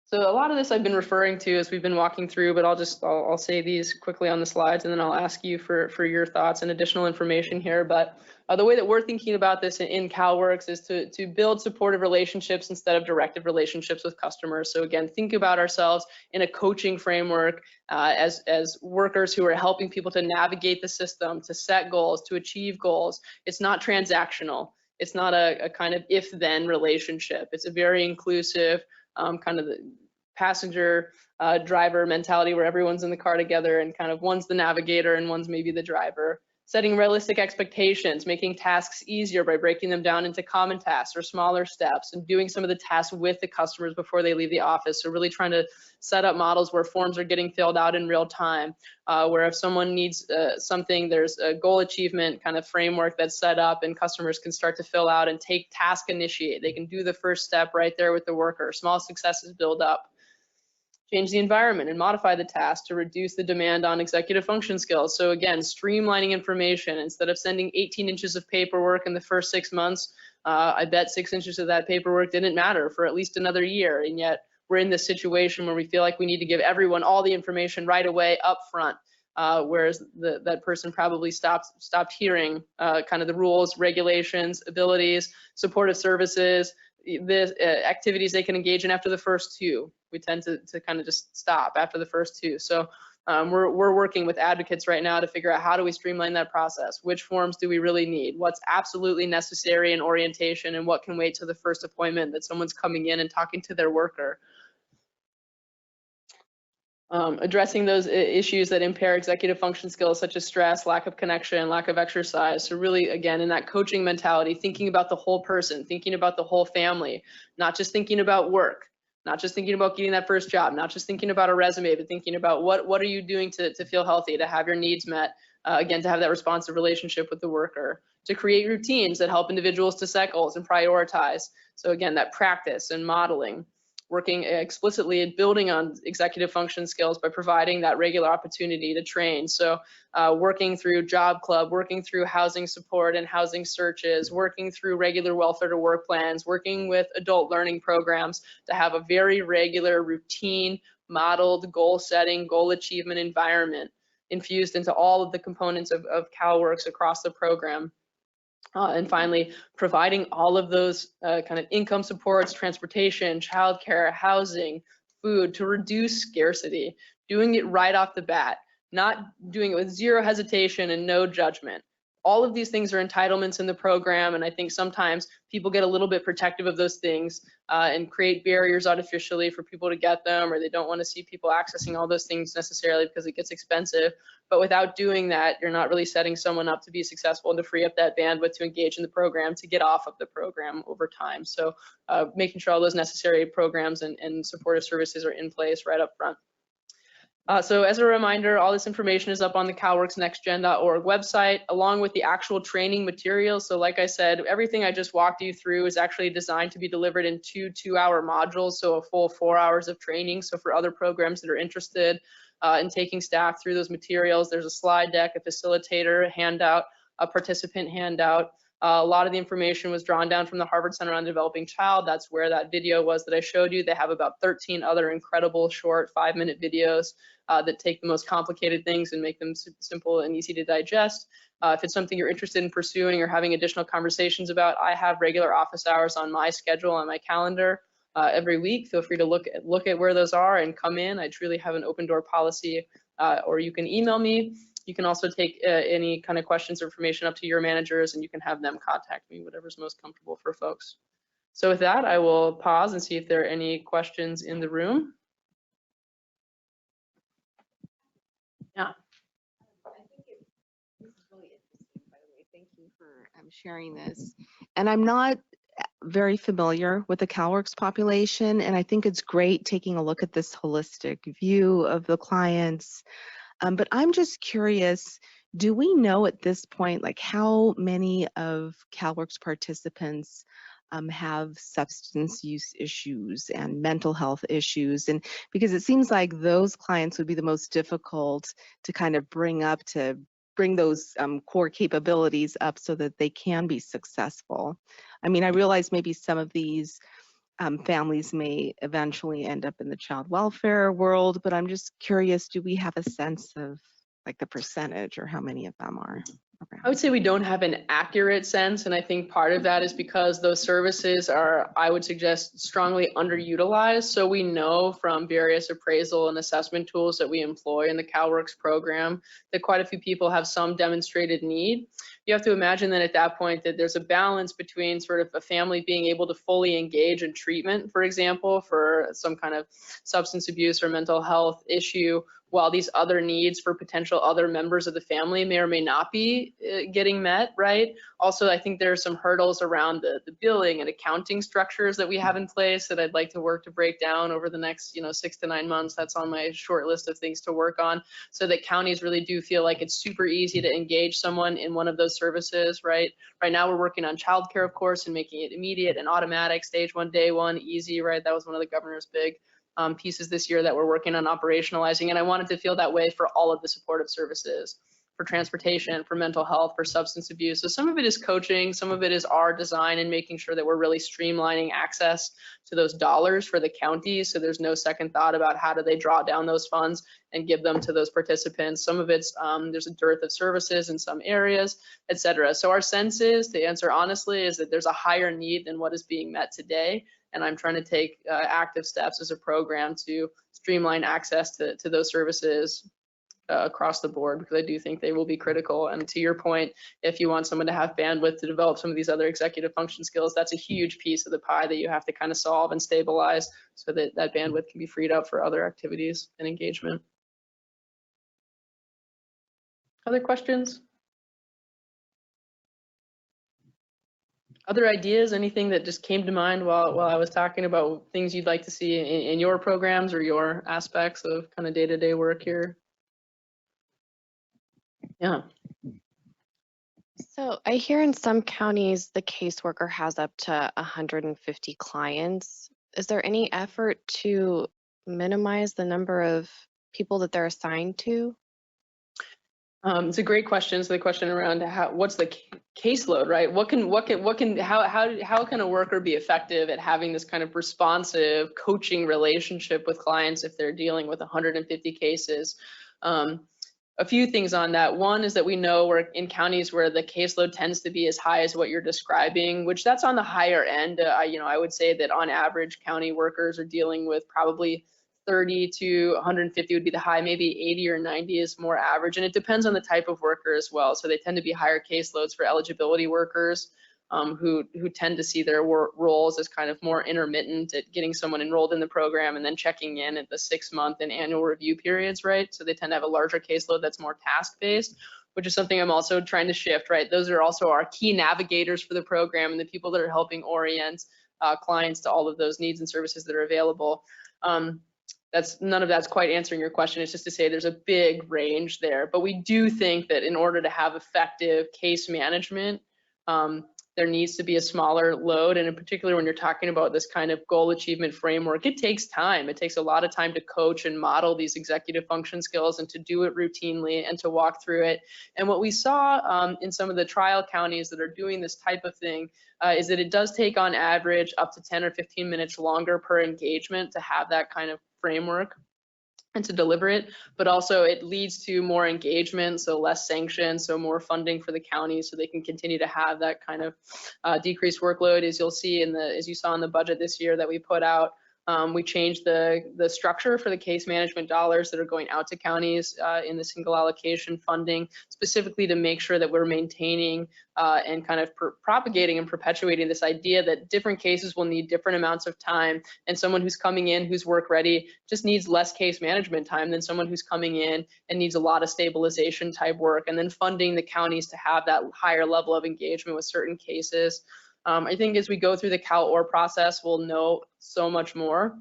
So a lot of this I've been referring to as we've been walking through, but I'll say these quickly on the slides, and then I'll ask you for your thoughts and additional information here. But the way that we're thinking about this in CalWORKS is to build supportive relationships instead of directive relationships with customers. So again, think about ourselves in a coaching framework as workers who are helping people to navigate the system, to set goals, to achieve goals. It's not transactional. It's not a kind of if-then relationship. It's a very inclusive, kind of the passenger driver mentality where everyone's in the car together and kind of one's the navigator and one's maybe the driver. Setting realistic expectations, making tasks easier by breaking them down into common tasks or smaller steps, and doing some of the tasks with the customers before they leave the office. So really trying to set up models where forms are getting filled out in real time, where if someone needs something, there's a goal achievement kind of framework that's set up and customers can start to fill out and take task initiate. They can do the first step right there with the worker. Small successes build up. Change the environment and modify the task to reduce the demand on executive function skills. So again, streamlining information. Instead of sending 18 inches of paperwork in the first 6 months, I bet 6 inches of that paperwork didn't matter for at least another year. And yet we're in this situation where we feel like we need to give everyone all the information right away up front. Whereas that person probably stopped hearing kind of the rules, regulations, abilities, supportive services, the activities they can engage in after the first 2. We tend to kind of just stop after the first 2. So we're working with advocates right now to figure out how do we streamline that process? Which forms do we really need? What's absolutely necessary in orientation, and what can wait to the first appointment that someone's coming in and talking to their worker? Addressing those issues that impair executive function skills, such as stress, lack of connection, lack of exercise. So really, again, in that coaching mentality, thinking about the whole person, thinking about the whole family, not just thinking about work, not just thinking about getting that first job, not just thinking about a resume, but thinking about what are you doing to feel healthy, to have your needs met, again, to have that responsive relationship with the worker, to create routines that help individuals to set goals and prioritize. So again, that practice and modeling. Working explicitly at building on executive function skills by providing that regular opportunity to train. So working through job club, working through housing support and housing searches, working through regular welfare to work plans, working with adult learning programs to have a very regular routine, modeled goal setting, goal achievement environment infused into all of the components of CalWORKS across the program. And finally, providing all of those kind of income supports, transportation, childcare, housing, food to reduce scarcity, doing it right off the bat, not doing it with zero hesitation and no judgment. All of these things are entitlements in the program, and I think sometimes people get a little bit protective of those things and create barriers artificially for people to get them, or they don't want to see people accessing all those things necessarily because it gets expensive. But without doing that, you're not really setting someone up to be successful and to free up that bandwidth to engage in the program, to get off of the program over time. So making sure all those necessary programs and supportive services are in place right up front. So as a reminder, all this information is up on the calworksnextgen.org website, along with the actual training materials. So like I said, everything I just walked you through is actually designed to be delivered in 2 2-hour modules, so a full 4 hours of training. So for other programs that are interested in taking staff through those materials, there's a slide deck, a facilitator handout, a participant handout. A lot of the information was drawn down from the Harvard Center on the Developing Child. That's where that video was that I showed you. They have about 13 other incredible short 5-minute videos that take the most complicated things and make them simple and easy to digest. If it's something you're interested in pursuing or having additional conversations about, I have regular office hours on my schedule, on my calendar every week. Feel free to look at where those are and come in. I truly have an open door policy, or you can email me. You can also take any kind of questions or information up to your managers, and you can have them contact me, whatever's most comfortable for folks. So with that, I will pause and see if there are any questions in the room. Yeah. This is really interesting, by the way. Thank you for sharing this. And I'm not very familiar with the CalWORKS population, and I think it's great taking a look at this holistic view of the clients. But I'm just curious, do we know at this point, like how many of CalWORKS participants have substance use issues and mental health issues? And because it seems like those clients would be the most difficult to kind of bring up, to bring those core capabilities up so that they can be successful. I mean, I realize maybe some of these families may eventually end up in the child welfare world, but I'm just curious, do we have a sense of like the percentage or how many of them are around? I would say we don't have an accurate sense, and I think part of that is because those services are, I would suggest, strongly underutilized. So we know from various appraisal and assessment tools that we employ in the CalWORKS program that quite a few people have some demonstrated need. You have to imagine that at that point that there's a balance between sort of a family being able to fully engage in treatment, for example, for some kind of substance abuse or mental health issue, while these other needs for potential other members of the family may or may not be getting met, right? Also, I think there are some hurdles around the billing and accounting structures that we have in place that I'd like to work to break down over the next 6 to 9 months. That's on my short list of things to work on, so that counties really do feel like it's super easy to engage someone in one of those services, right? Right now we're working on childcare, of course, and making it immediate and automatic, stage 1, day 1, easy, right? That was one of the governor's big pieces this year that we're working on operationalizing, and I wanted to feel that way for all of the supportive services, for transportation, for mental health, for substance abuse. So some of it is coaching, some of it is our design and making sure that we're really streamlining access to those dollars for the counties, so there's no second thought about how do they draw down those funds and give them to those participants. Some of it's there's a dearth of services in some areas, etc. So our sense is, to answer honestly, is that there's a higher need than what is being met today. And I'm trying to take active steps as a program to streamline access to those services across the board, because I do think they will be critical. And to your point, if you want someone to have bandwidth to develop some of these other executive function skills, that's a huge piece of the pie that you have to kind of solve and stabilize so that that bandwidth can be freed up for other activities and engagement. Other questions? Other ideas, anything that just came to mind while I was talking about things you'd like to see in your programs or your aspects of kind of day-to-day work here? Yeah. So I hear in some counties the caseworker has up to 150 clients. Is there any effort to minimize the number of people that they're assigned to? It's a great question. So the question around what's the caseload, right? How can a worker be effective at having this kind of responsive coaching relationship with clients if they're dealing with 150 cases? A few things on that. One is that we know we're in counties where the caseload tends to be as high as what you're describing, which that's on the higher end. I would say that on average, county workers are dealing with probably 30 to 150 would be the high, maybe 80 or 90 is more average. And it depends on the type of worker as well. So they tend to be higher caseloads for eligibility workers who tend to see their roles as kind of more intermittent at getting someone enrolled in the program and then checking in at the 6-month and annual review periods, right? So they tend to have a larger caseload that's more task-based, which is something I'm also trying to shift, right? Those are also our key navigators for the program and the people that are helping orient clients to all of those needs and services that are available. None of that's quite answering your question. It's just to say there's a big range there, but we do think that in order to have effective case management, there needs to be a smaller load. And in particular, when you're talking about this kind of goal achievement framework, it takes time. It takes a lot of time to coach and model these executive function skills and to do it routinely and to walk through it. And what we saw in some of the trial counties that are doing this type of thing is that it does take on average up to 10 or 15 minutes longer per engagement to have that kind of framework and to deliver it, but also it leads to more engagement, so less sanctions, so more funding for the county so they can continue to have that kind of decreased workload. As you'll see as you saw in the budget this year that we put out, We changed the structure for the case management dollars that are going out to counties in the single allocation funding, specifically to make sure that we're maintaining and kind of propagating and perpetuating this idea that different cases will need different amounts of time, and someone who's coming in who's work ready just needs less case management time than someone who's coming in and needs a lot of stabilization type work, and then funding the counties to have that higher level of engagement with certain cases. I think as we go through the CalOR process, we'll know so much more.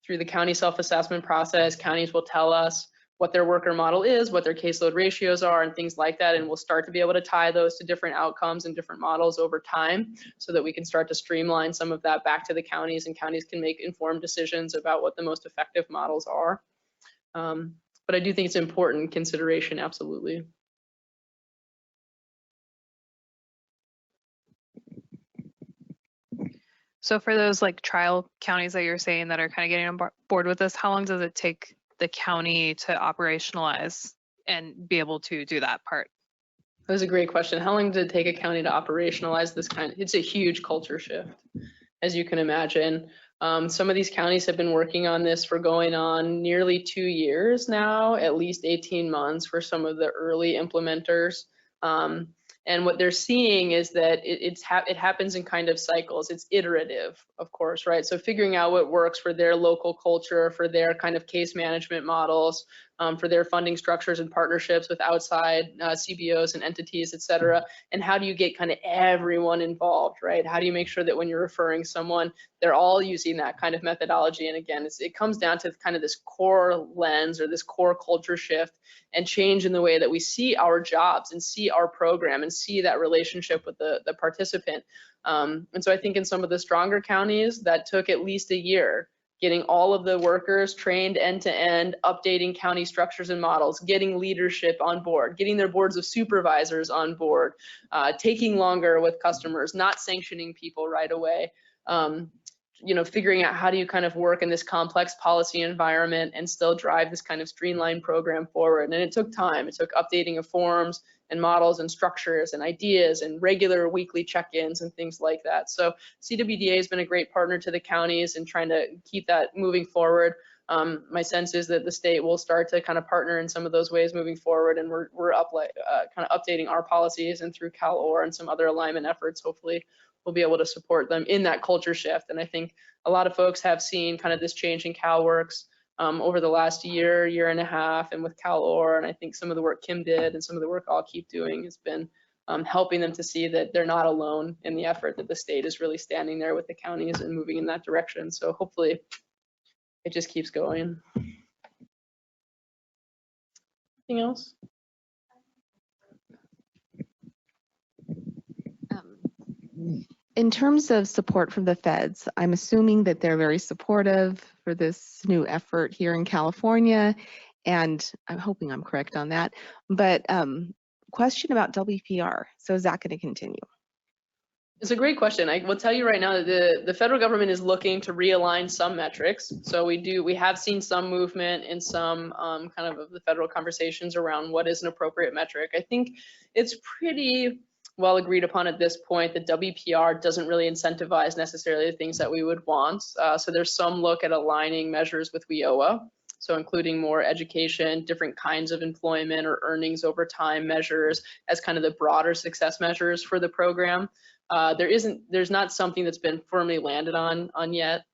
Through the county self-assessment process, counties will tell us what their worker model is, what their caseload ratios are, and things like that, and we'll start to be able to tie those to different outcomes and different models over time so that we can start to streamline some of that back to the counties, and counties can make informed decisions about what the most effective models are. But I do think it's an important consideration, absolutely. So for those like trial counties that you're saying that are kind of getting on board with this, how long does it take the county to operationalize and be able to do that part? That was a great question. How long did it take a county to operationalize this kind? It's a huge culture shift, as you can imagine. Some of these counties have been working on this for going on nearly 2 years now, at least 18 months for some of the early implementers. And what they're seeing is that it happens in kind of cycles. It's iterative, of course, right? So figuring out what works for their local culture, for their kind of case management models, for their funding structures and partnerships with outside CBOs and entities, et cetera. And how do you get kind of everyone involved, right? How do you make sure that when you're referring someone, they're all using that kind of methodology? And again, it comes down to kind of this core lens or this core culture shift and change in the way that we see our jobs and see our program and see that relationship with the participant. And so I think in some of the stronger counties that took at least a year, getting all of the workers trained end to end, updating county structures and models, getting leadership on board, getting their boards of supervisors on board, taking longer with customers, not sanctioning people right away. You know, figuring out how do you kind of work in this complex policy environment and still drive this kind of streamlined program forward. And it took time. It took updating of forms and models and structures and ideas and regular weekly check-ins and things like that. So CWDA has been a great partner to the counties in trying to keep that moving forward. My sense is that the state will start to kind of partner in some of those ways moving forward, and we're kind of updating our policies, and through CalOR and some other alignment efforts, hopefully we'll be able to support them in that culture shift. And I think a lot of folks have seen kind of this change in CalWORKS over the last year and a half, and with CalOR, and I think some of the work Kim did and some of the work I'll keep doing has been helping them to see that they're not alone in the effort, that the state is really standing there with the counties and moving in that direction. So hopefully it just keeps going. Anything else? In terms of support from the feds, I'm assuming that they're very supportive for this new effort here in California, and I'm hoping I'm correct on that. But question about WPR. So is that going to continue? It's a great question. I will tell you right now that the federal government is looking to realign some metrics. So we have seen some movement in some kind of the federal conversations around what is an appropriate metric. I think it's pretty well agreed upon at this point that WPR doesn't really incentivize necessarily the things that we would want. So there's some look at aligning measures with WIOA. So including more education, different kinds of employment or earnings over time measures as kind of the broader success measures for the program. There's not something that's been firmly landed on yet,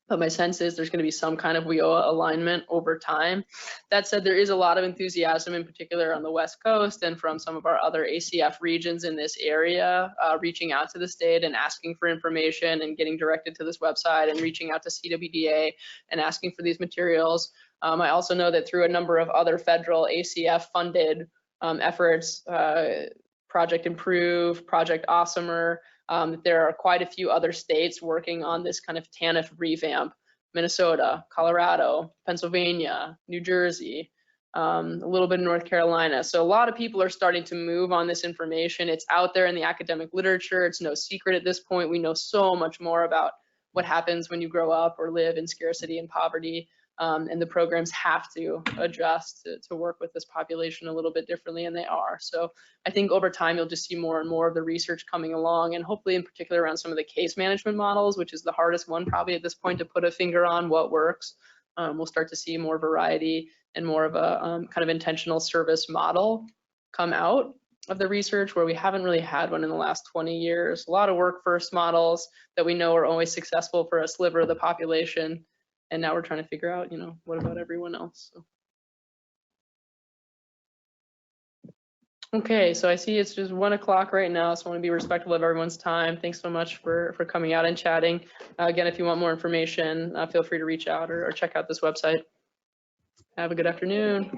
but my sense is there's going to be some kind of WIOA alignment over time. That said, there is a lot of enthusiasm, in particular on the West Coast and from some of our other ACF regions in this area, reaching out to the state and asking for information and getting directed to this website and reaching out to CWDA and asking for these materials. I also know that through a number of other federal ACF funded efforts, Project Improve, Project Awesomer, there are quite a few other states working on this kind of TANF revamp: Minnesota, Colorado, Pennsylvania, New Jersey, a little bit in North Carolina. So a lot of people are starting to move on this information. It's out there in the academic literature. It's no secret at this point. We know so much more about what happens when you grow up or live in scarcity and poverty. and the programs have to adjust to work with this population a little bit differently, and they are. So I think over time you'll just see more and more of the research coming along, and hopefully in particular around some of the case management models, which is the hardest one probably at this point to put a finger on what works. We'll start to see more variety and more of a kind of intentional service model come out of the research, where we haven't really had one in the last 20 years. A lot of work first models that we know are always successful for a sliver of the population. And now we're trying to figure out, what about everyone else? So. Okay, so I see it's just 1 o'clock right now, so I want to be respectful of everyone's time. Thanks so much for coming out and chatting. Again, if you want more information, feel free to reach out or check out this website. Have a good afternoon.